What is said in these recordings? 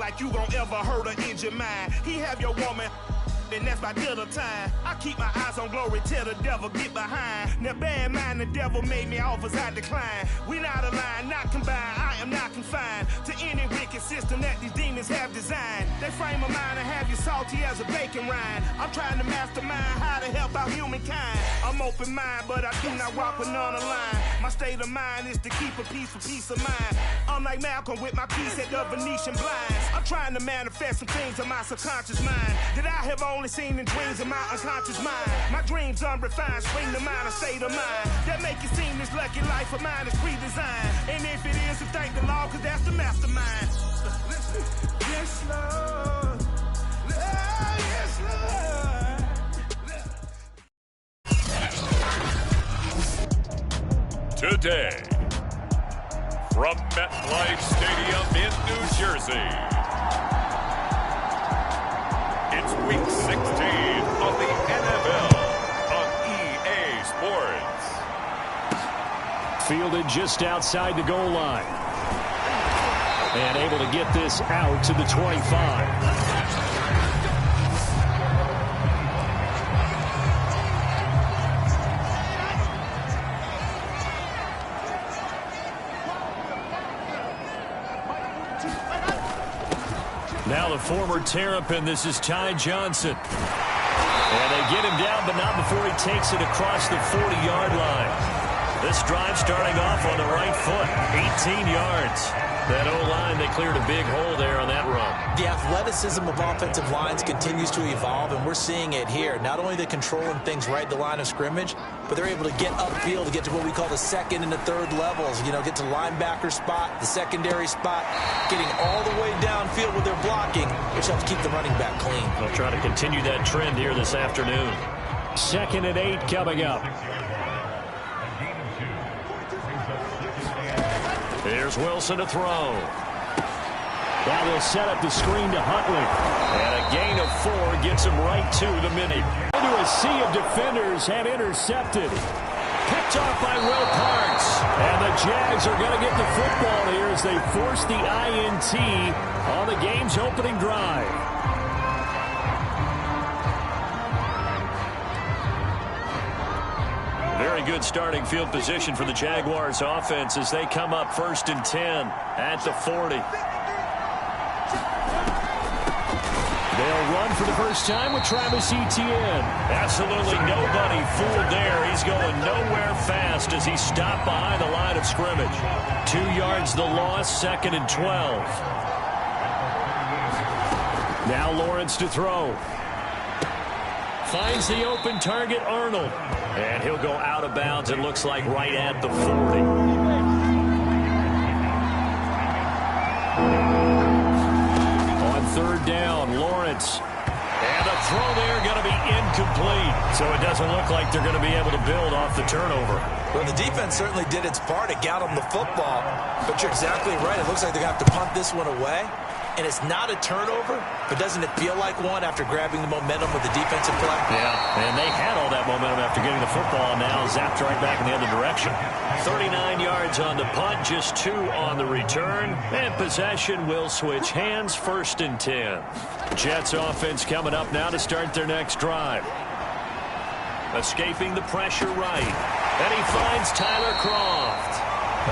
like you gon' ever hurt or injure mine. He have your woman, and that's by dinner time. I keep my eyes on glory till the devil get behind. Now bad mind, the devil made me offers I decline. We not aligned, not combined, I am not confined to any wicked system that these demons have designed. They frame a mind and have you salty as a bacon rind. I'm trying to mastermind how to help out humankind. I'm open mind, but I do not walk with none aligned. My state of mind is to keep a peace of mind. I'm like Malcolm with my piece at the Venetian blinds. I'm trying to manifest some things in my subconscious mind that I have only seen in dreams in my unconscious mind. My dreams unrefined, spring to mind, a state of mind that make it seem this lucky life of mine is pre-designed. And if it is, then thank the Lord, cause that's the mastermind. Yes, Lord. Yes, Lord. Today, from MetLife Stadium in New Jersey, it's Week 16 of the NFL on EA Sports. Fielded just outside the goal line. And able to get this out to the 25. Now the former Terrapin, this is Ty Johnson. And they get him down, but not before he takes it across the 40-yard line. This drive starting off on the right foot, 18 yards. That O-line, they cleared a big hole there on that run. The athleticism of offensive lines continues to evolve, and we're seeing it here. Not only are they controlling things right at the line of scrimmage, but they're able to get upfield to get to what we call the second and the third levels. You know, get to linebacker spot, the secondary spot, getting all the way downfield with their blocking, which helps keep the running back clean. They'll try to continue that trend here this afternoon. 2nd and 8 coming up. Here's Wilson to throw. Now they'll set up the screen to Huntley. And a gain of 4 gets him right to the mini. Into a sea of defenders and intercepted. Picked off by Will Parks. And the Jags are going to get the football here as they force the INT on the game's opening drive. Very good starting field position for the Jaguars offense as they come up 1st and 10 at the 40. They'll run for the first time with Travis Etienne. Absolutely nobody fooled there. He's going nowhere fast as he's stopped behind the line of scrimmage. 2 yards the loss, 2nd and 12. Now Lawrence to throw. Finds the open target, Arnold. And he'll go out of bounds, it looks like right at the 40. On 3rd down, Lawrence. And the throw there going to be incomplete. So it doesn't look like they're going to be able to build off the turnover. Well, the defense certainly did its part. It got them the football. But you're exactly right. It looks like they're going to have to punt this one away. And it's not a turnover, but doesn't it feel like one after grabbing the momentum with the defensive play? Yeah, and they had all that momentum after getting the football, and now zapped right back in the other direction. 39 yards on the punt, just 2 on the return, and possession will switch hands, 1st and 10. Jets offense coming up now to start their next drive. Escaping the pressure right, and he finds Tyler Croft.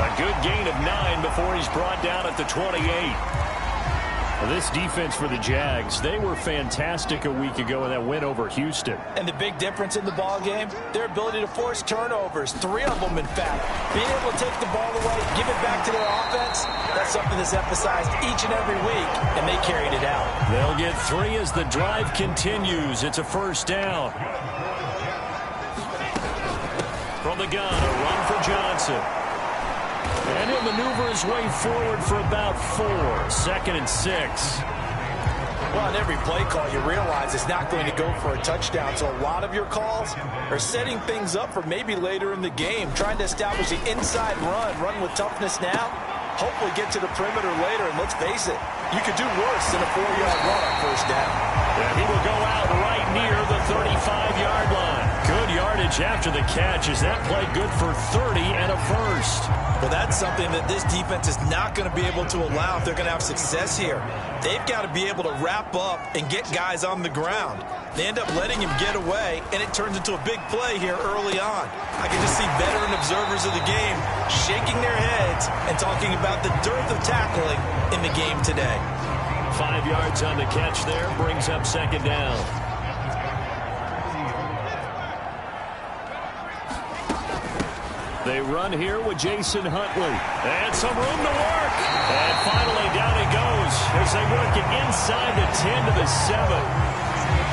A good gain of 9 before he's brought down at the 28. This defense for the Jags, they were fantastic a week ago in that win over Houston. And the big difference in the ball game, their ability to force turnovers, 3 of them in fact. Being able to take the ball away, give it back to their offense, that's something that's emphasized each and every week, and they carried it out. They'll get 3 as the drive continues. It's a 1st down. From the gun, a run for Johnson. And he'll maneuver his way forward for about 4. 2nd and 6. Well, on every play call, you realize it's not going to go for a touchdown. So a lot of your calls are setting things up for maybe later in the game, trying to establish the inside run with toughness now, hopefully get to the perimeter later. And let's face it, you could do worse than a 4-yard run on 1st down. And he will go out right near the 35-yard line. Good yardage yardage after the catch. Is that play good for 30 and a first? Well, that's something that this defense is not going to be able to allow if they're going to have success here. They've got to be able to wrap up and get guys on the ground. They end up letting him get away, and it turns into a big play here early on. I can just see veteran observers of the game shaking their heads and talking about the dearth of tackling in the game today. 5 yards on the catch there, brings up second down. They run here with Jason Huntley. And some room to work. And finally down he goes as they work it inside the 10 to the 7.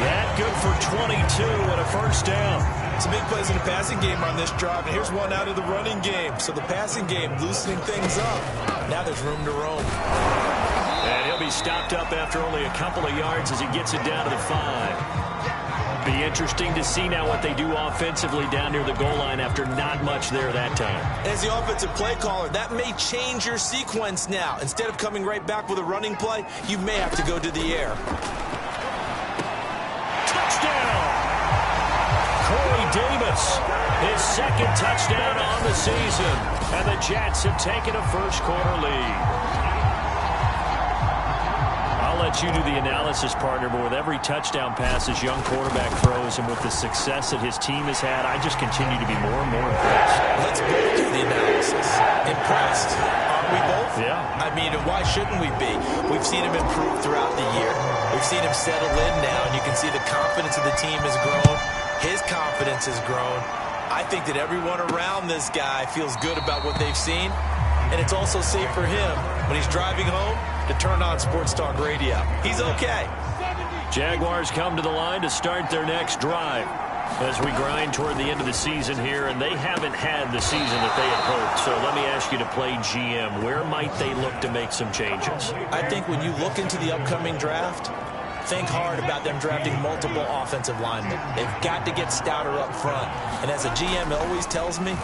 That good for 22 and a first down. Some big plays in the passing game on this drive. And here's one out of the running game. So the passing game loosening things up. Now there's room to roam. And he'll be stopped up after only a couple of yards as he gets it down to the 5. Be interesting to see now what they do offensively down near the goal line after not much there that time. As the offensive play caller, that may change your sequence now. Instead of coming right back with a running play, you may have to go to the air. Touchdown! Corey Davis, his second touchdown on the season. And the Jets have taken a first-quarter lead. I'll let you do the analysis, partner, but with every touchdown pass his young quarterback throws and with the success that his team has had, I just continue to be more and more impressed. Let's both do the analysis. Impressed? Aren't we both? Yeah. I mean, why shouldn't we be? We've seen him improve throughout the year. We've seen him settle in now, and you can see the confidence of the team has grown. His confidence has grown. I think that everyone around this guy feels good about what they've seen, and it's also safe for him when he's driving home to turn on Sports Talk Radio. He's okay. Jaguars come to the line to start their next drive as we grind toward the end of the season here, and they haven't had the season that they had hoped. So let me ask you to play GM. Where might they look to make some changes? I think when you look into the upcoming draft, think hard about them drafting multiple offensive linemen. They've got to get stouter up front. And as a GM always tells me,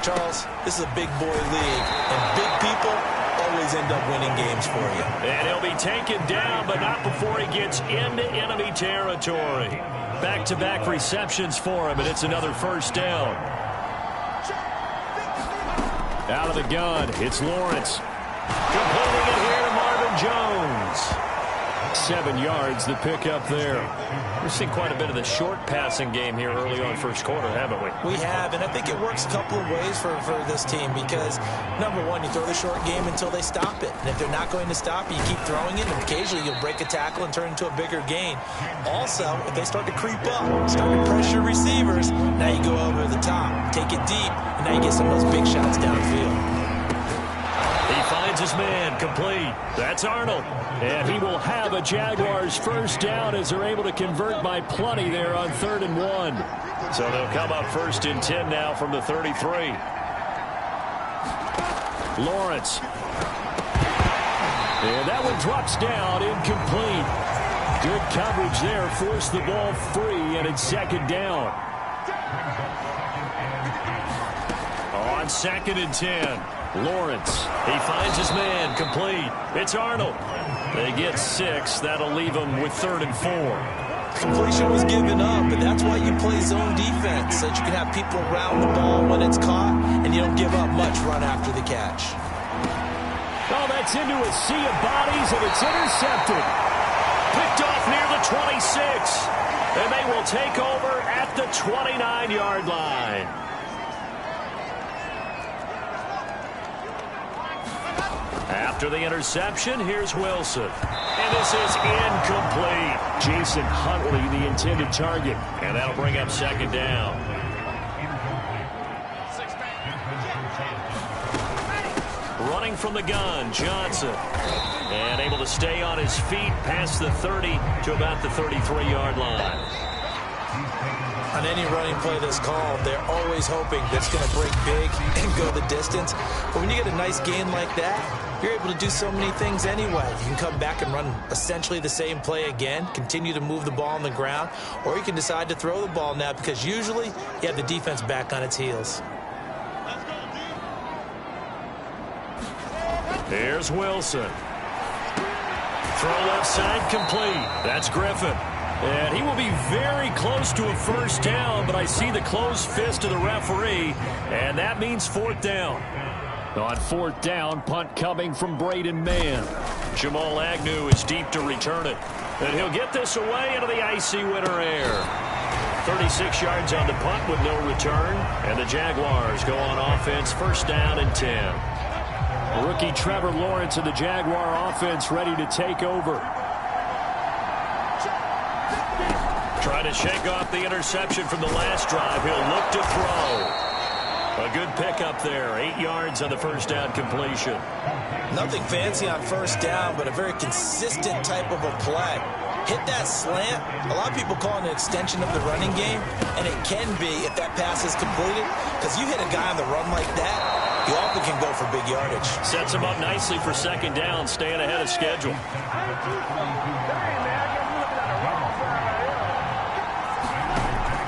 Charles, this is a big boy league, and big people always end up winning games for you. And he'll be taken down, but not before he gets into enemy territory. Back-to-back receptions for him, and it's another first down. Out of the gun, it's Lawrence. Completing it here to Marvin Jones. 7 yards, the pickup there. We've seen quite a bit of the short passing game here early on first quarter, haven't we? We have, and I think it works a couple of ways for this team because, number one, you throw the short game until they stop it. And if they're not going to stop it, you keep throwing it, and occasionally you'll break a tackle and turn into a bigger gain. Also, if they start to creep up, start to pressure receivers, now you go over the top, take it deep, and now you get some of those big shots downfield. He finds his man, complete. That's Arnold. And he will have a Jaguars first down as they're able to convert by plenty there on 3rd and 1. So they'll come up 1st and 10 now from the 33. Lawrence. And that one drops down, incomplete. Good coverage there, forced the ball free, and it's 2nd down. On 2nd and 10. Lawrence, he finds his man, complete. It's Arnold. They get 6. That'll leave them with 3rd and 4. Completion was given up, but that's why you play zone defense, so that you can have people around the ball when it's caught, and you don't give up much run after the catch. Oh, that's into a sea of bodies, and it's intercepted. Picked off near the 26. And they will take over at the 29-yard line. After the interception, here's Wilson. And this is incomplete. Jason Huntley, the intended target. And that'll bring up 2nd down. Running from the gun, Johnson. And able to stay on his feet past the 30 to about the 33-yard line. On any running play that's called, they're always hoping that it's going to break big and go the distance. But when you get a nice gain like that, you're able to do so many things anyway. You can come back and run essentially the same play again, continue to move the ball on the ground, or you can decide to throw the ball now because usually you have the defense back on its heels. Here's Wilson. Throw left side complete. That's Griffin. And he will be very close to a first down, but I see the closed fist of the referee, and that means fourth down. On fourth down, punt coming from Braden Mann. Jamal Agnew is deep to return it. And he'll get this away into the icy winter air. 36 yards on the punt with no return. And the Jaguars go on offense, first down and 10. Rookie Trevor Lawrence of the Jaguar offense ready to take over. Trying to shake off the interception from the last drive. He'll look to throw. A good pickup there. 8 yards on the first down completion. Nothing fancy on first down, but a very consistent type of a play. Hit that slant. A lot of people call it an extension of the running game, and it can be if that pass is completed, because you hit a guy on the run like that, you often can go for big yardage. Sets him up nicely for second down, staying ahead of schedule.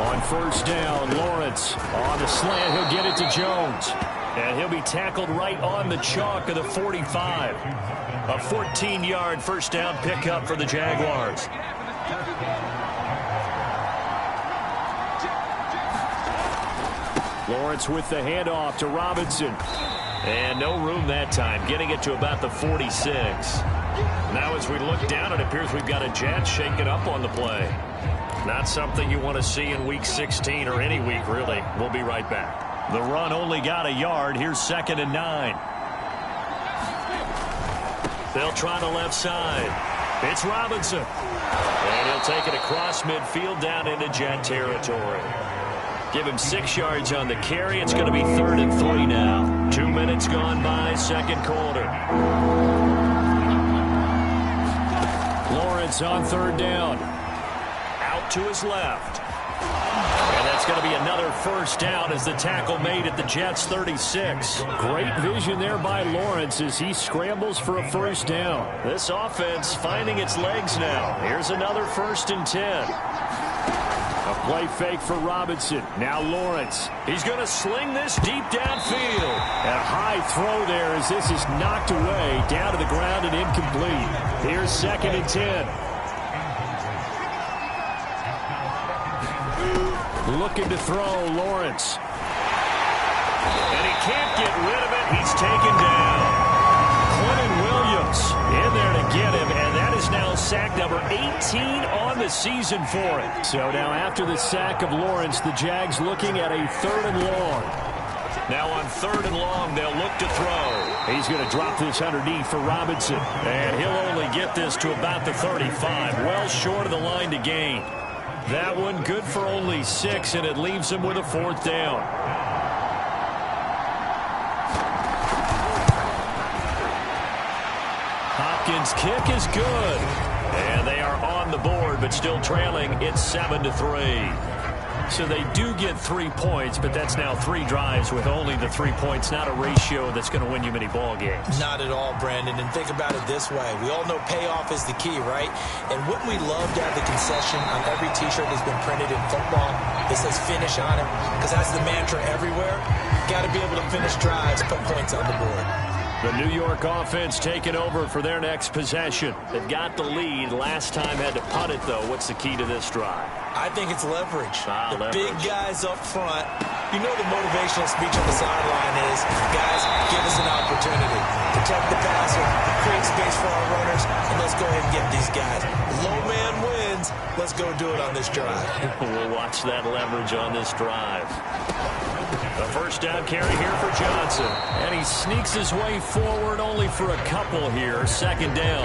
On first down, Lawrence on the slant. He'll get it to Jones. And he'll be tackled right on the chalk of the 45. A 14-yard first down pickup for the Jaguars. Lawrence with the handoff to Robinson. And no room that time, getting it to about the 46. Now as we look down, it appears we've got a jet shaking up on the play. Not something you want to see in Week 16 or any week, really. We'll be right back. The run only got a yard. Here's 2nd and 9. They'll try the left side. It's Robinson. And he'll take it across midfield down into Jet territory. Give him 6 yards on the carry. It's going to be 3rd and 3 now. 2 minutes gone by, second quarter. Lawrence on third down. Out to his left. And that's going to be another first down as the tackle made at the Jets' 36. Great vision there by Lawrence as he scrambles for a first down. This offense finding its legs now. Here's another 1st and 10. A play fake for Robinson. Now Lawrence. He's going to sling this deep downfield. A high throw there as this is knocked away down to the ground and incomplete. Here's 2nd and 10. Looking to throw, Lawrence. And he can't get rid of it. He's taken down. Quentin Williams in there to get him, and that is now sack number 18 on the season for it. So now after the sack of Lawrence, the Jags looking at a 3rd and long. Now on 3rd and long, they'll look to throw. He's going to drop this underneath for Robinson, and he'll only get this to about the 35, well short of the line to gain. That one good for only 6, and it leaves him with a 4th down. Hopkins' kick is good. And they are on the board, but still trailing. It's 7-3. So they do get 3 points, but that's now 3 drives with only the 3 points. Not a ratio that's going to win you many ball games. Not at all, Brandon. And think about it this way. We all know payoff is the key, right? And wouldn't we love to have the concession on every T-shirt that's been printed in football that says finish on it? Because that's the mantra everywhere. Got to be able to finish drives, put points on the board. The New York offense taking over for their next possession. They've got the lead. Last time had to punt it, though. What's the key to this drive? I think it's leverage. The big guys up front. You know the motivational speech on the sideline is, guys, give us an opportunity. Protect the passer, create space for our runners, and let's go ahead and get these guys. Low man wins. Let's go do it on this drive. We'll watch that leverage on this drive. The first down carry here for Johnson. And he sneaks his way forward only for a couple here. 2nd down.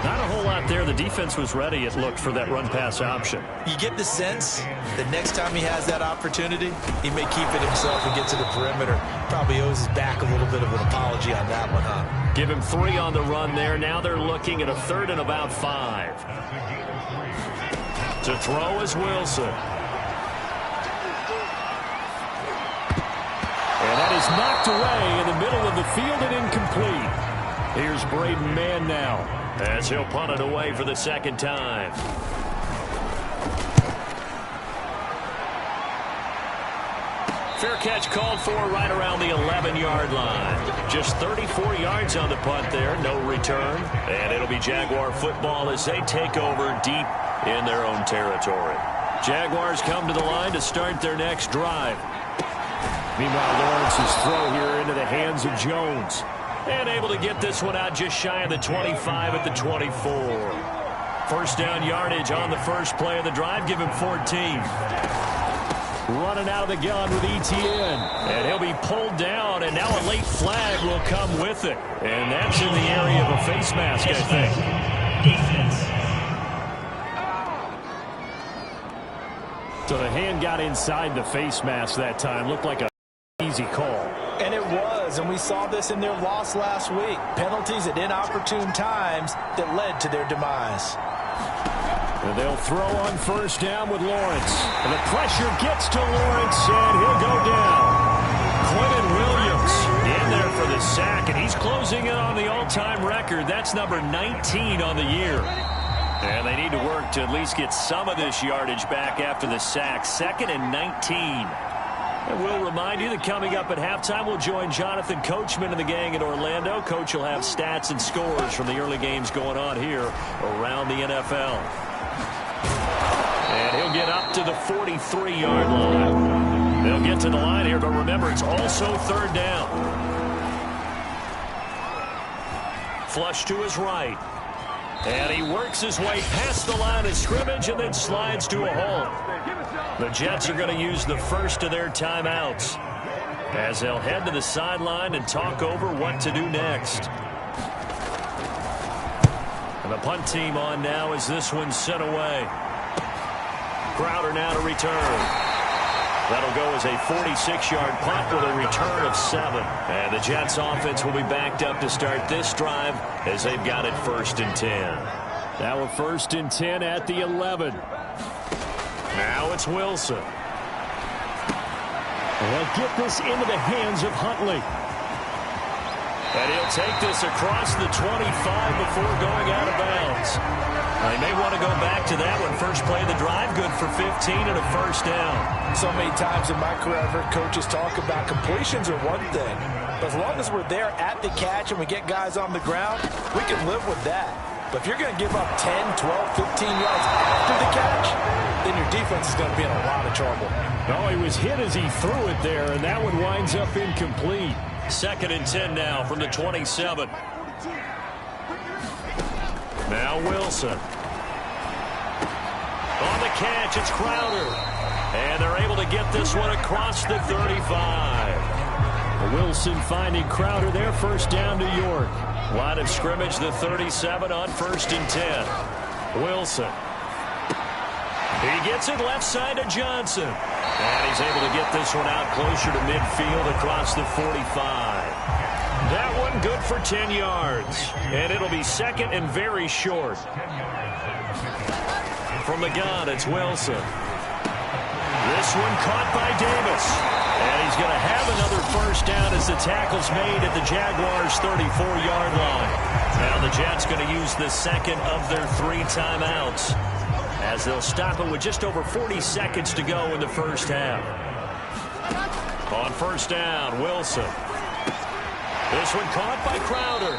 Not a whole lot there. The defense was ready, it looked, for that run-pass option. You get the sense that next time he has that opportunity, he may keep it himself and get to the perimeter. Probably owes his back a little bit of an apology on that one, huh? Give him 3 on the run there. Now they're looking at a 3rd and about 5. To throw is Wilson. And that is knocked away in the middle of the field and incomplete. Here's Braden Mann now, as he'll punt it away for the 2nd time. Fair catch called for right around the 11-yard line. Just 34 yards on the punt there, no return. And it'll be Jaguar football as they take over deep in their own territory. Jaguars come to the line to start their next drive. Meanwhile, Lawrence's throw here into the hands of Jones. And able to get this one out just shy of the 25 at the 24. First down yardage on the first play of the drive. Give him 14. Running out of the gun with Etienne. And he'll be pulled down, and now a late flag will come with it. And that's in the area of a face mask, I think. Defense. So the hand got inside the face mask that time. Looked like a easy call. And it was, and we saw this in their loss last week. Penalties at inopportune times that led to their demise. And they'll throw on first down with Lawrence. And the pressure gets to Lawrence, and he'll go down. Quentin Williams in there for the sack, and he's closing in on the all-time record. That's number 19 on the year. And they need to work to at least get some of this yardage back after the sack. 2nd and 19. And we'll remind you that coming up at halftime, we'll join Jonathan Coachman and the gang in Orlando. Coach will have stats and scores from the early games going on here around the NFL. And he'll get up to the 43-yard line. They'll get to the line here, but remember, it's also 3rd down. Flush to his right. And he works his way past the line of scrimmage and then slides to a halt. The Jets are going to use the first of their timeouts as they'll head to the sideline and talk over what to do next. And the punt team on now as this one's sent away. Crowder now to return. That'll go as a 46-yard punt with a return of 7. And the Jets offense will be backed up to start this drive as they've got it 1st and 10. Now a 1st and 10 at the 11. Now it's Wilson. They'll get this into the hands of Huntley. And he'll take this across the 25 before going out of bounds. They may want to go back to that one. First play of the drive, good for 15 and a first down. So many times in my career, I've heard coaches talk about completions are one thing. But as long as we're there at the catch and we get guys on the ground, we can live with that. But if you're going to give up 10, 12, 15 yards after the catch, then your defense is going to be in a lot of trouble. No, he was hit as he threw it there, and that one winds up incomplete. 2nd and 10 now from the 27. Now Wilson. On the catch, it's Crowder. And they're able to get this one across the 35. Wilson finding Crowder there, first down to York. Line of scrimmage, the 37 on 1st and 10. Wilson. He gets it left side to Johnson. And he's able to get this one out closer to midfield across the 45. That one good for 10 yards. And it'll be 2nd and very short. From the gun, it's Wilson. This one caught by Davis. And he's going to have another first down as the tackle's made at the Jaguars' 34-yard line. Now the Jets going to use the 2nd of their 3 timeouts, as they'll stop it with just over 40 seconds to go in the first half. On first down, Wilson. This one caught by Crowder.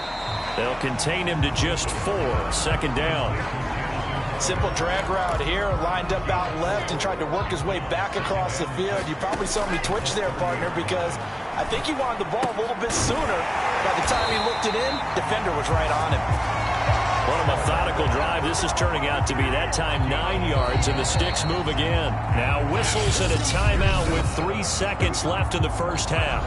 They'll contain him to just 4. 2nd down. Simple drag route here, lined up out left and tried to work his way back across the field. You probably saw me twitch there, partner, because I think he wanted the ball a little bit sooner. By the time he looked it in, defender was right on him. What a methodical drive. This is turning out to be, that time, 9 yards, and the sticks move again. Now whistles and a timeout with 3 seconds left in the first half.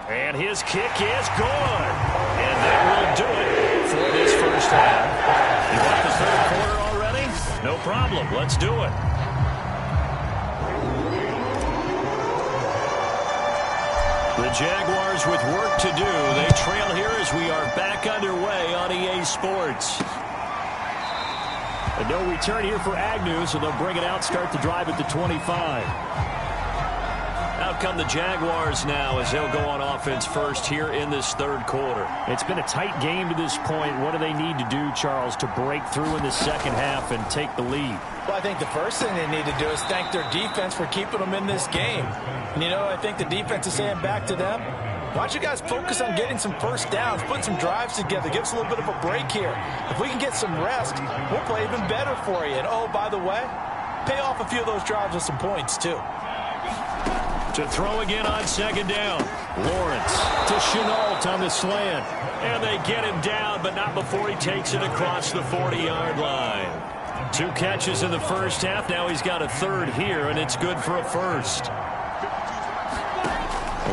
And his kick is good. And that will do it for this first half. You want the 3rd quarter already? No problem. Let's do it. The Jaguars with work to do. They trail here as we are back underway on EA Sports. And no return here for Agnew, so they'll bring it out, start the drive at the 25. Out come the Jaguars now as they'll go on offense first here in this 3rd quarter. It's been a tight game to this point. What do they need to do, Charles, to break through in the second half and take the lead? Well, I think the first thing they need to do is thank their defense for keeping them in this game. And, you know, I think the defense is saying back to them, why don't you guys focus on getting some first downs, putting some drives together, give us a little bit of a break here. If we can get some rest, we'll play even better for you. And, oh, by the way, pay off a few of those drives with some points, too. To throw again on second down. Lawrence to Chenault on the slant. And they get him down, but not before he takes it across the 40-yard line. 2 catches in the first half. Now he's got a third here, and it's good for a first.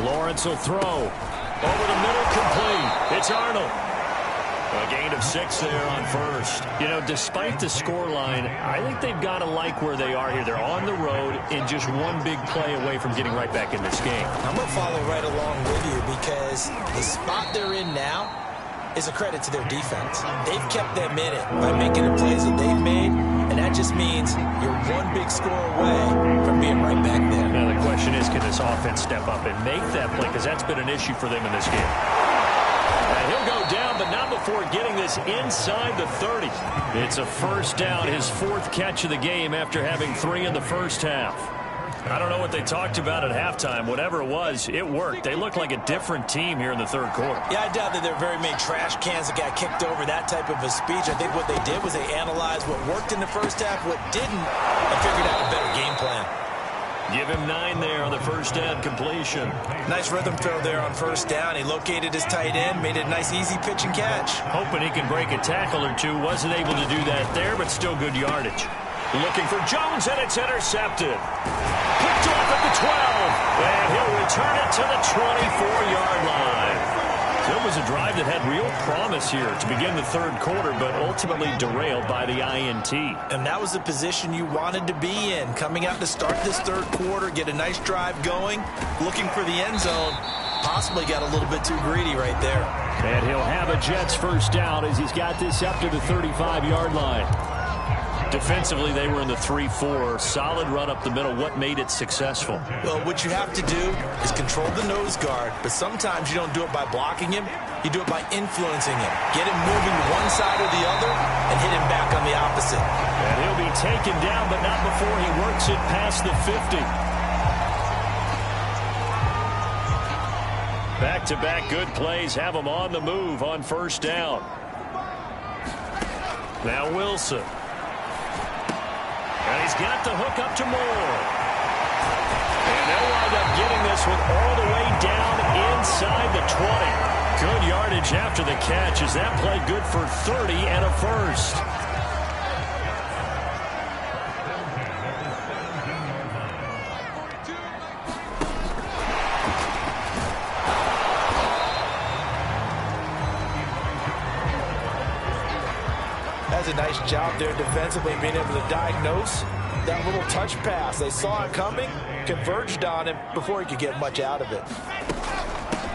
Lawrence will throw. Over the middle, complete. It's Arnold. A gain of 6 there on first. You know, despite the scoreline, I think they've got to like where they are here. They're on the road and just one big play away from getting right back in this game. I'm going to follow right along with you because the spot they're in now is a credit to their defense. They've kept them in it by making the plays that they've made, and that just means you're one big score away from being right back there. Now the question is, can this offense step up and make that play? Because that's been an issue for them in this game. And he'll go down, but not before getting this inside the 30. It's a first down, his 4th catch of the game after having 3 in the first half. I don't know what they talked about at halftime. Whatever it was, it worked. They look like a different team here in the third quarter. Yeah, I doubt that there are very many trash cans that got kicked over, that type of a speech. I think what they did was they analyzed what worked in the first half, what didn't, and figured out a better game plan. Give him 9 there on the first down completion. Nice rhythm throw there on first down. He located his tight end, made it a nice easy pitch and catch. Hoping he can break a tackle or two. Wasn't able to do that there, but still good yardage. Looking for Jones, and it's intercepted. Picked off at the 12, and he'll return it to the 24-yard line. So it was a drive that had real promise here to begin the third quarter, but ultimately derailed by the INT. And that was the position you wanted to be in. Coming out to start this third quarter, get a nice drive going, looking for the end zone. Possibly got a little bit too greedy right there. And he'll have a Jets first down as he's got this up to the 35-yard line. Defensively, they were in the 3-4. Solid run up the middle. What made it successful? Well, what you have to do is control the nose guard, but sometimes you don't do it by blocking him. You do it by influencing him. Get him moving to one side or the other and hit him back on the opposite. And he'll be taken down, but not before he works it past the 50. Back-to-back good plays have him on the move on first down. Now Wilson. And he's got the hook up to Moore. And they'll wind up getting this one all the way down inside the 20. Good yardage after the catch. Is that play good for 30 and a first? That's a nice job there defensively, being able to diagnose that little touch pass. They saw it coming, converged on him before he could get much out of it.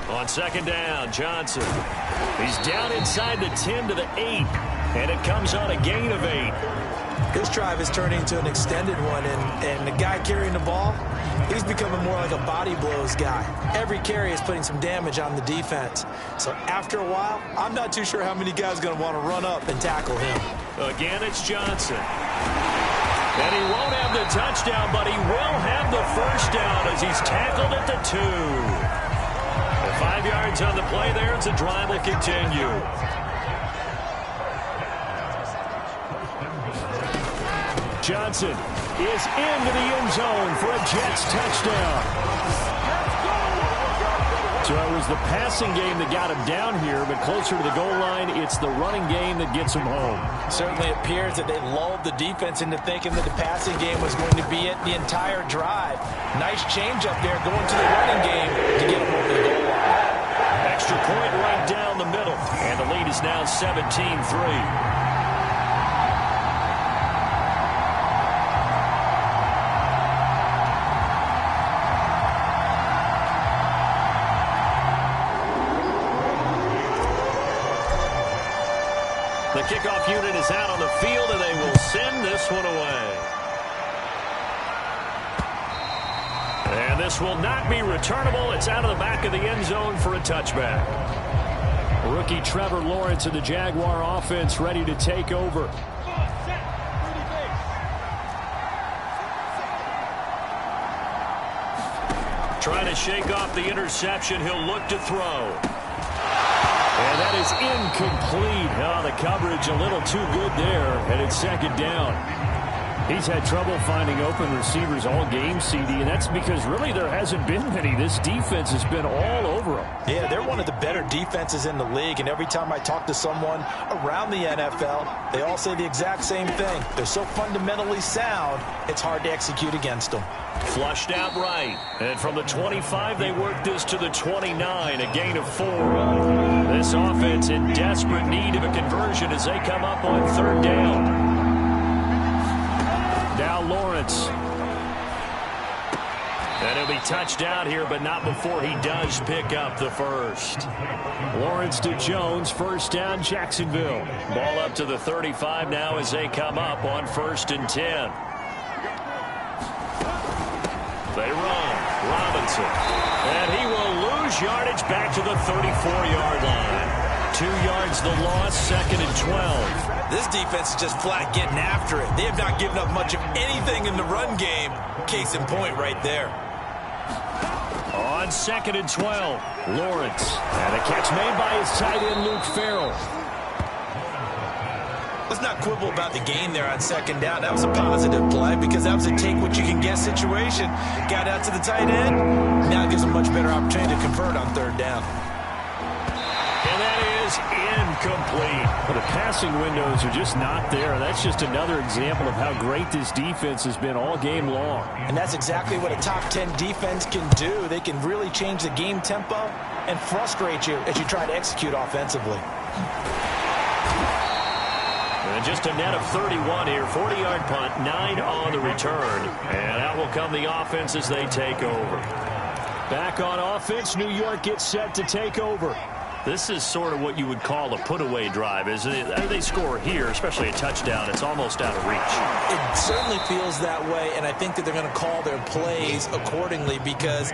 On second down, Johnson. He's down inside the 10 to the 8, and it comes on a gain of 8. This drive is turning into an extended one, and the guy carrying the ball, he's becoming more like a body blows guy. Every carry is putting some damage on the defense. So after a while, I'm not too sure how many guys are going to want to run up and tackle him. Again, it's Johnson. And he won't have the touchdown, but he will have the first down as he's tackled at the 2. 5 yards on the play there as the drive will continue. Johnson is into the end zone for a Jets touchdown. So it was the passing game that got him down here, but closer to the goal line, it's the running game that gets him home. Certainly appears that they lulled the defense into thinking that the passing game was going to be it the entire drive. Nice change up there going to the running game to get him over the goal line. Extra point right down the middle, and the lead is now 17-3. The kickoff unit is out on the field, and they will send this one away. And this will not be returnable. It's out of the back of the end zone for a touchback. Rookie Trevor Lawrence of the Jaguar offense ready to take over. Trying to shake off the interception. He'll look to throw. And that is incomplete. Oh, the coverage a little too good there, and it's second down. He's had trouble finding open receivers all game, CD, and that's because really there hasn't been many. This defense has been all over them. Yeah, they're one of the better defenses in the league, and every time I talk to someone around the NFL, they all say the exact same thing. They're so fundamentally sound, it's hard to execute against them. Flushed out right, and from the 25, they work this to the 29, a gain of 4. This offense in desperate need of a conversion as they come up on third down. Now Lawrence. And he'll be touched down here, but not before he does pick up the first. Lawrence to Jones, first down, Jacksonville. Ball up to the 35 now as they come up on 1st and 10. They run. Robinson. And he will lose yardage back to the 34-yard line. 2 yards the loss, 2nd and 12. This defense is just flat getting after it. They have not given up much of anything in the run game. Case in point right there. On 2nd and 12, Lawrence. And a catch made by his tight end, Luke Farrell. Let's not quibble about the gain there on 2nd down. That was a positive play because that was a take-what-you-can-get situation. Got out to the tight end. Now it gives them a much better opportunity to convert on 3rd down. Incomplete. But the passing windows are just not there. That's just another example of how great this defense has been all game long. And that's exactly what a top 10 defense can do. They can really change the game tempo and frustrate you as you try to execute offensively. And just a net of 31 here. 40-yard punt, 9 on the return. And out will come the offense as they take over. Back on offense, New York gets set to take over. This is sort of what you would call a put-away drive. As they score here, especially a touchdown, it's almost out of reach. It certainly feels that way, and I think that they're going to call their plays accordingly because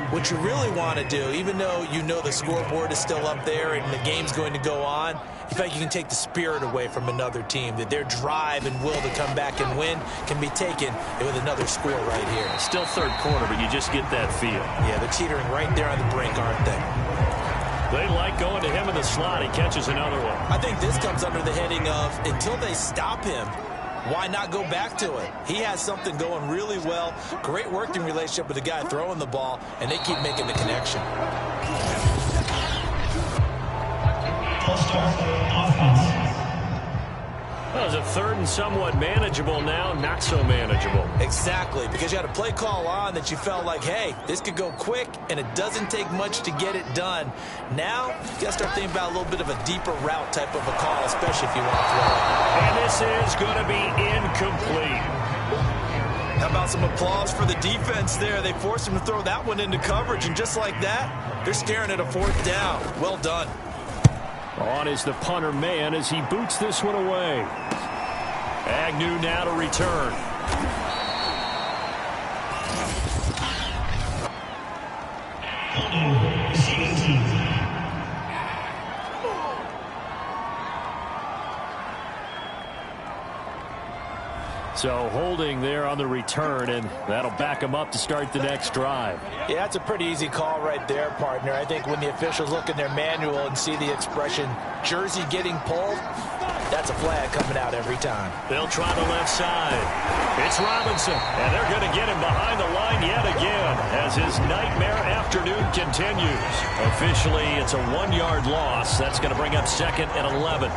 what you really want to do, even though you know the scoreboard is still up there and the game's going to go on, in fact, you can take the spirit away from another team, that their drive and will to come back and win can be taken with another score right here. Still third quarter, but you just get that feel. Yeah, they're teetering right there on the brink, aren't they? They like going to him in the slot. He catches another one. I think this comes under the heading of until they stop him, why not go back to it? He has something going really well. Great working relationship with the guy throwing the ball, and they keep making the connection. Well, it was a 3rd and somewhat manageable, now not so manageable. Exactly, because you had a play call on that you felt like, hey, this could go quick, and it doesn't take much to get it done. Now, you got to start thinking about a little bit of a deeper route type of a call, especially if you want to throw it. And this is going to be incomplete. How about some applause for the defense there? They forced him to throw that one into coverage, and just like that, they're staring at a 4th down. Well done. On is the punter man as he boots this one away. Agnew now to return. So holding there on the return, and that'll back him up to start the next drive. Yeah, that's a pretty easy call right there, partner. I think when the officials look in their manual and see the expression jersey getting pulled, that's a flag coming out every time. They'll try the left side. It's Robinson, and they're going to get him behind the line yet again as his nightmare afternoon continues. Officially, it's a 1-yard loss. That's going to bring up 2nd and 11.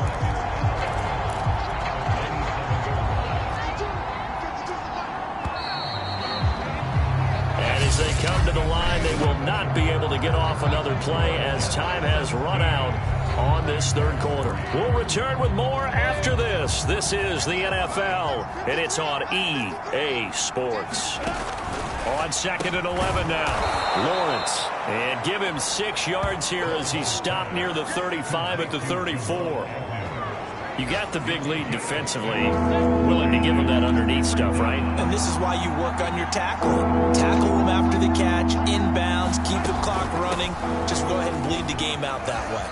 As they come to the line, they will not be able to get off another play as time has run out on this 3rd quarter. We'll return with more after this. This is the NFL, and it's on EA Sports. On 2nd and 11 now, Lawrence. And give him 6 yards here as he stopped near the 35 at the 34. You got the big lead defensively, willing to give him that underneath stuff, right? And this is why you work on your tackling. Tackle him after the catch, inbounds, keep the clock running. Just go ahead and bleed the game out that way.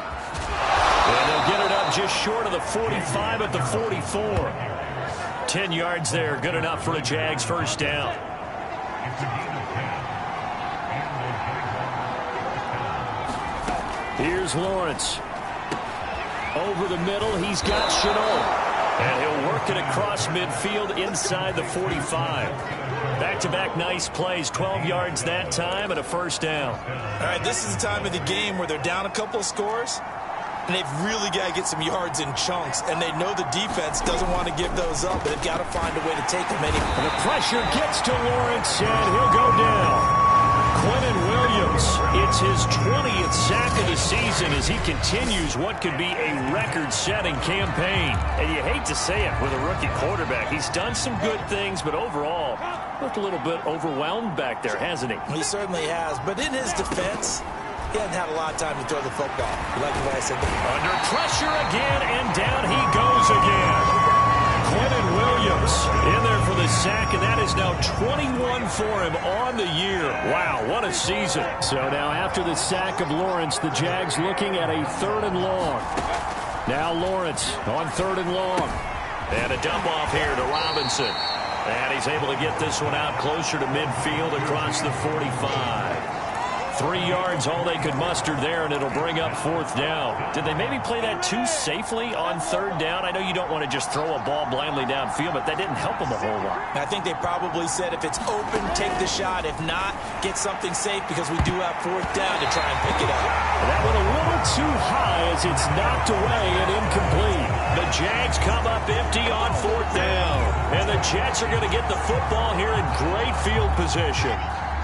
And they'll get it up just short of the 45 at the 44. 10 yards there, good enough for a Jags 1st down. Here's Lawrence. Over the middle, he's got Chenault. And he'll work it across midfield inside the 45. Back-to-back nice plays, 12 yards that time and a first down. All right, this is the time of the game where they're down a couple of scores, and they've really got to get some yards in chunks, and they know the defense doesn't want to give those up, but they've got to find a way to take them anyway. And the pressure gets to Lawrence, and he'll go down. Quentin Williams, it's his 20th sack of the season as he continues what could be a record-setting campaign. And you hate to say it with a rookie quarterback. He's done some good things, but overall, looked a little bit overwhelmed back there, hasn't he? He certainly has, but in his defense, he hasn't had a lot of time to throw the football. You like the way I said that? Under pressure again, and down he goes again. Quentin Williams in there for the sack, and that is now 21 for him on the year. Wow, what a season. So now after the sack of Lawrence, the Jags looking at a 3rd and long. Now Lawrence on 3rd and long. And a dump off here to Robinson. And he's able to get this one out closer to midfield across the 45. 3 yards, all they could muster there, and it'll bring up 4th down. Did they maybe play that too safely on 3rd down? I know you don't want to just throw a ball blindly downfield, but that didn't help them a whole lot. I think they probably said if it's open, take the shot. If not, get something safe because we do have 4th down to try and pick it up. That went a little too high as it's knocked away and incomplete. The Jags come up empty on 4th down, and the Jets are going to get the football here in great field position.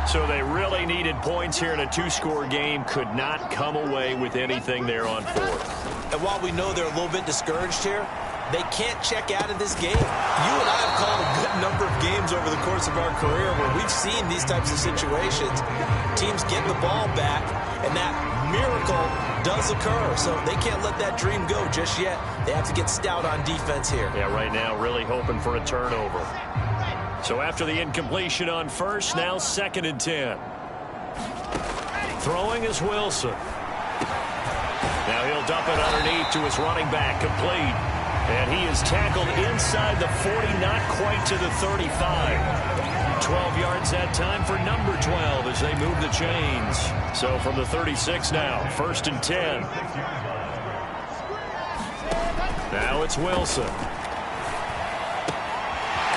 So they really needed points here in a 2-score game. Could not come away with anything there on 4th. And while we know they're a little bit discouraged here, they can't check out of this game. You and I have called a good number of games over the course of our career where we've seen these types of situations. Teams get the ball back, and that miracle does occur. So they can't let that dream go just yet. They have to get stout on defense here. Yeah, right now really hoping for a turnover. So after the incompletion on 1st, now 2nd and 10. Throwing is Wilson. Now he'll dump it underneath to his running back, complete. And he is tackled inside the 40, not quite to the 35. 12 yards that time for number 12 as they move the chains. So from the 36 now, 1st and 10. Now it's Wilson.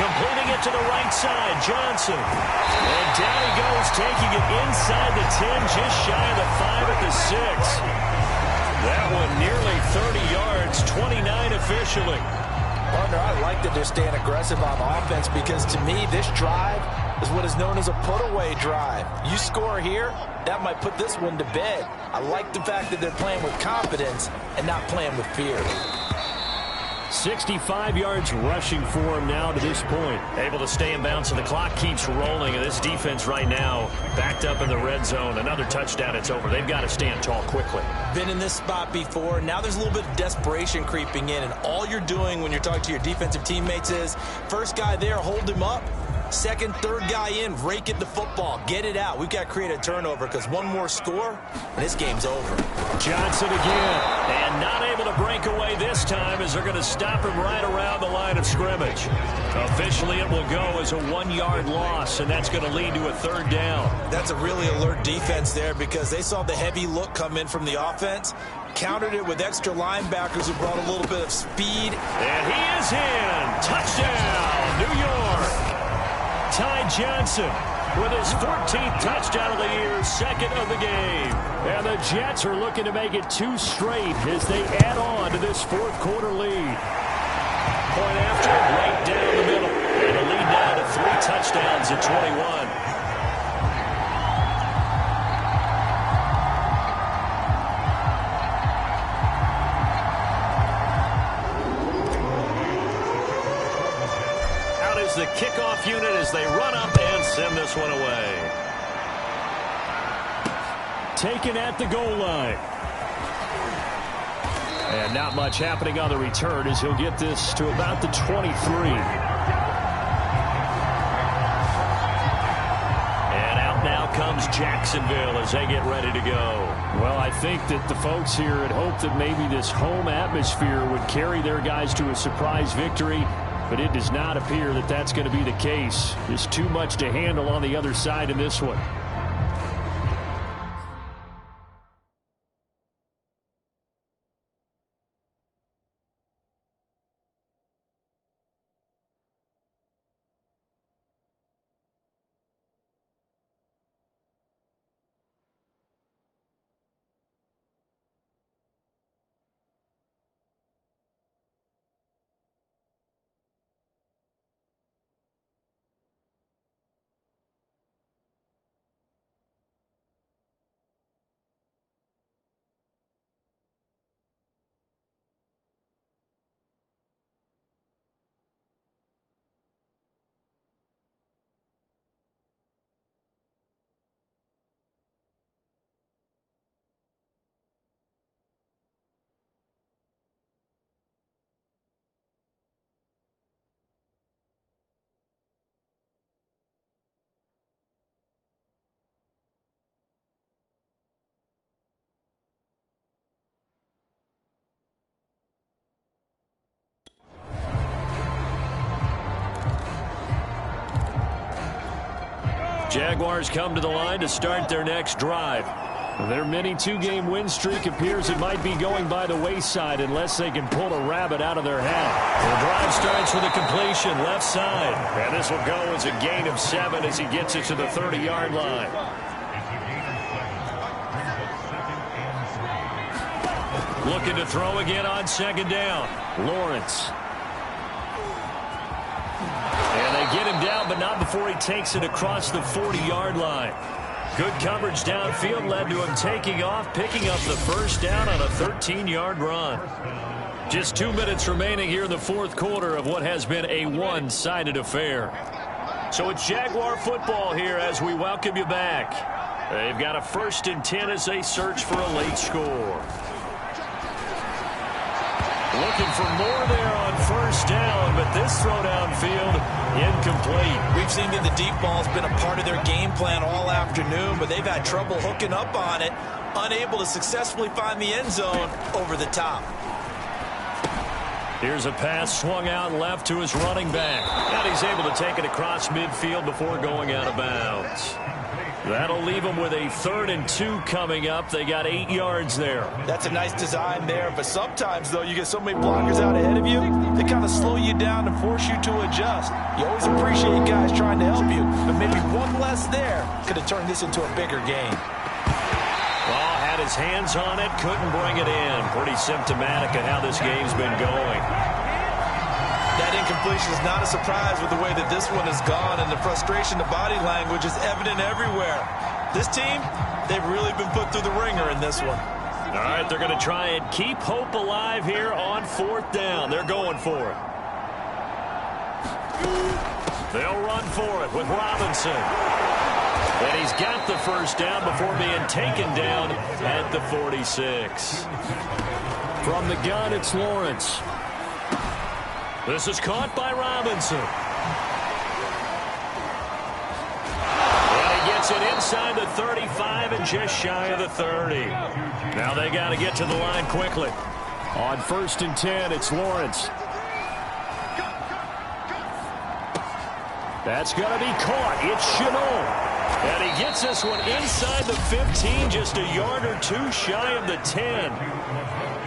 Completing it to the right side, Johnson. And down he goes, taking it inside the 10, just shy of the 5 at the 6. That one nearly 30 yards, 29 officially. Partner, I like that they're staying aggressive on offense because to me, this drive is what is known as a put-away drive. You score here, that might put this one to bed. I like the fact that they're playing with confidence and not playing with fear. 65 yards rushing for him now to this point. Able to stay in bounds, so the clock keeps rolling, and this defense right now backed up in the red zone. Another touchdown, it's over. They've got to stand tall quickly. Been in this spot before. Now there's a little bit of desperation creeping in, and all you're doing when you're talking to your defensive teammates is, first guy there, hold him up. Second, third guy in, rake it the football. Get it out. We've got to create a turnover because one more score, and this game's over. Johnson again, and not able to break away this time as they're going to stop him right around the line of scrimmage. Officially, it will go as a 1-yard loss, and that's going to lead to a 3rd down. That's a really alert defense there because they saw the heavy look come in from the offense, countered it with extra linebackers who brought a little bit of speed. And he is in. Touchdown, New York. Ty Johnson with his 14th touchdown of the year, 2nd of the game. And the Jets are looking to make it 2 straight as they add on to this 4th quarter lead. Point after, right down the middle. And a lead now to 3 touchdowns at 21. The kickoff unit as they run up and send this one away. Taken at the goal line. And not much happening on the return as he'll get this to about the 23. And out now comes Jacksonville as they get ready to go. Well, I think that the folks here had hoped that maybe this home atmosphere would carry their guys to a surprise victory. But it does not appear that that's going to be the case. There's too much to handle on the other side in this one. Jaguars come to the line to start their next drive. Their mini two-game win streak appears it might be going by the wayside unless they can pull a rabbit out of their hat. The drive starts with a completion left side. And this will go as a gain of 7 as he gets it to the 30-yard line. Looking to throw again on second down. Lawrence. And they get him down, but not before he takes it across the 40-yard line. Good coverage downfield led to him taking off, picking up the first down on a 13-yard run. Just 2 minutes remaining here in the fourth quarter of what has been a one-sided affair. So it's Jaguar football here as we welcome you back. They've got a 1st and 10 as they search for a late score. Looking for more there on first down, but this throw downfield incomplete. We've seen that the deep ball's been a part of their game plan all afternoon, but they've had trouble hooking up on it, unable to successfully find the end zone over the top. Here's a pass swung out left to his running back. And he's able to take it across midfield before going out of bounds. That'll leave them with a 3rd and 2 coming up. They got 8 yards there. That's a nice design there, but sometimes, though, you get so many blockers out ahead of you, they kind of slow you down and force you to adjust. You always appreciate guys trying to help you, but maybe one less there could have turned this into a bigger game. Ball had his hands on it, couldn't bring it in. Pretty symptomatic of how this game's been going. That incompletion is not a surprise with the way that this one has gone, and the frustration, the body language is evident everywhere. This team, they've really been put through the ringer in this one. All right, they're going to try and keep hope alive here on 4th down. They're going for it. They'll run for it with Robinson. And he's got the first down before being taken down at the 46. From the gun, it's Lawrence. This is caught by Robinson. And he gets it inside the 35 and just shy of the 30. Now they got to get to the line quickly. On 1st and 10, it's Lawrence. That's going to be caught. It's Chenault. And he gets this one inside the 15, just a yard or 2 shy of the 10.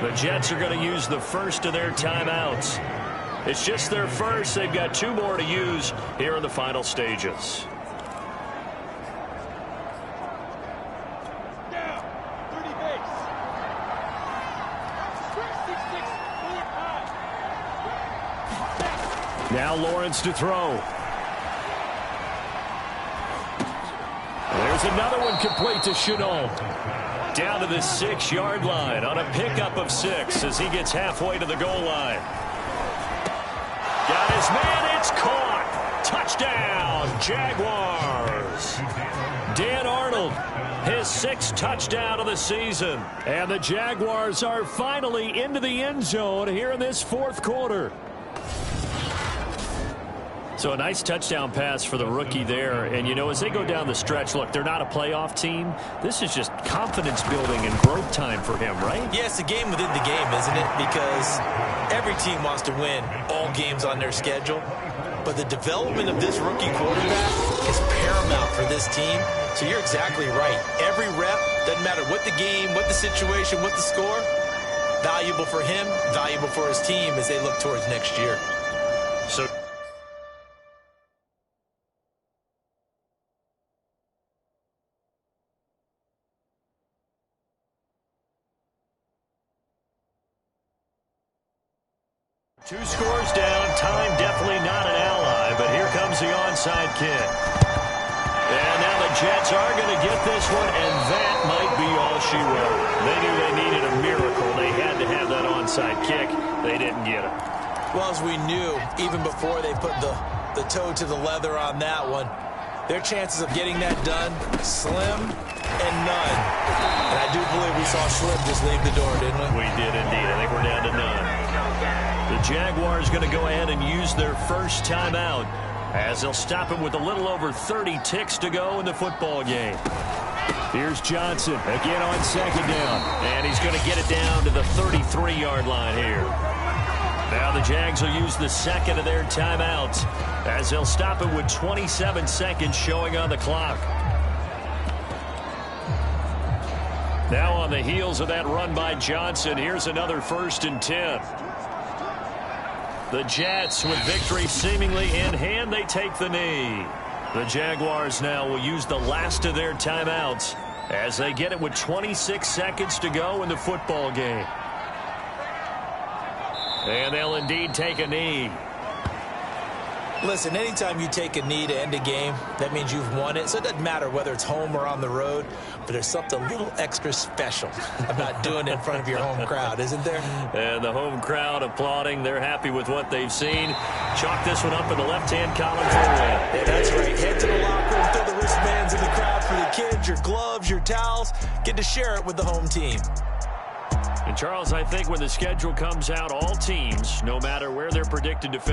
The Jets are going to use the first of their timeouts. It's just their first. They've got 2 more to use here in the final stages. Now Lawrence to throw. There's another one complete to Chenault. Down to the 6-yard line on a pickup of 6 as he gets halfway to the goal line. Got his man, it's caught. Touchdown, Jaguars. Dan Arnold, his 6th touchdown of the season. And the Jaguars are finally into the end zone here in this 4th quarter. So a nice touchdown pass for the rookie there. And, you know, as they go down the stretch, look, they're not a playoff team. This is just confidence building and growth time for him, right? Yeah, it's a game within the game, isn't it? Because every team wants to win all games on their schedule. But the development of this rookie quarterback is paramount for this team. So you're exactly right. Every rep, doesn't matter what the game, what the situation, what the score, valuable for him, valuable for his team as they look towards next year. So two scores down, time definitely not an ally, but here comes the onside kick. And now the Jets are going to get this one, and that might be all she wrote. They knew they needed a miracle. They had to have that onside kick. They didn't get it. Well, as we knew, even before they put the toe to the leather on that one, their chances of getting that done, slim and none. And I do believe we saw Slim just leave the door, didn't we? We did indeed. I think we're down to none. The Jaguars going to go ahead and use their first timeout as they'll stop it with a little over 30 ticks to go in the football game. Here's Johnson again on second down, and he's going to get it down to the 33-yard line here. Now the Jags will use the second of their timeouts as they'll stop it with 27 seconds showing on the clock. Now on the heels of that run by Johnson, here's another 1st and 10. The Jets with victory seemingly in hand, they take the knee. The Jaguars now will use the last of their timeouts as they get it with 26 seconds to go in the football game. And they'll indeed take a knee. Listen, anytime you take a knee to end a game, that means you've won it. So it doesn't matter whether it's home or on the road, but there's something a little extra special about doing it in front of your home crowd, isn't there? And the home crowd applauding. They're happy with what they've seen. Chalk this one up in the left-hand column for a win. Yeah, that's right. Head to the locker room, throw the wristbands in the crowd for the kids, your gloves, your towels. Get to share it with the home team. And, Charles, I think when the schedule comes out, all teams, no matter where they're predicted to finish,